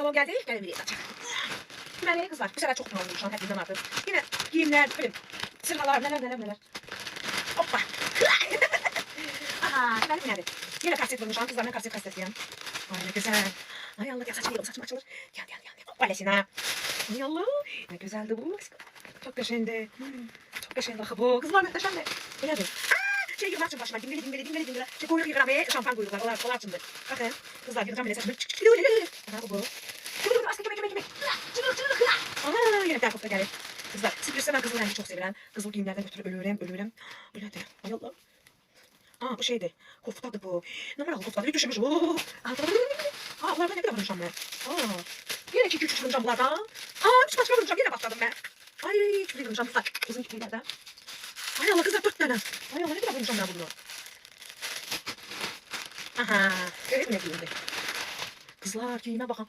Balon geldi. Gelin bir açalım. Yani kızlar bu sefer çok kullanılıyor şu an hepimden artık. Yine giyimler, böyle sırmalar, neler. Hoppa. Aha, benim yani. Yine kaset bulmuş. Kızlar ben kaset kastetiyim. Ay ne güzel. Ay Allah ya saçım açılır. Gel. Hoppalesine. Ay Allah. Ne güzeldi bu. Çok güzeldi. Çok güzeldi bu. Kızlar muhteşemdi. Bu nedir? Şey gibi açın başıma. Dingili. Şey kuyruk yıkıran be. Şampuan kuyruklar. Onlar açındı. Bakın. Kızlar yıkıran bile saçımı. Aha bu. Kıvırcık. Aha yine bir tane kopta geldi. Kızlar. Sürpriz ben kızıl rengi çok sevilen. Kızıl giyimlerden ötürü ölürüm. Bu nedir? Ay Allah. Aa bu şeydi. Koftadı bu. Numaralı koftadı. Bir düşmüş. Bunlardan ne kadar vuracağım ben? Yine 2-3 vuracağım bunlardan. Bir başka vuracağım. Yine başladım ben. Ay çok iyi vuracağım kızlar. Uzun küpeylerden. Ay Allah kızlar 4 tane. Ay Allah ne kadar vuracağım ben bunu. Aha. Evet ne giyindi. Kızlar giyime bakın.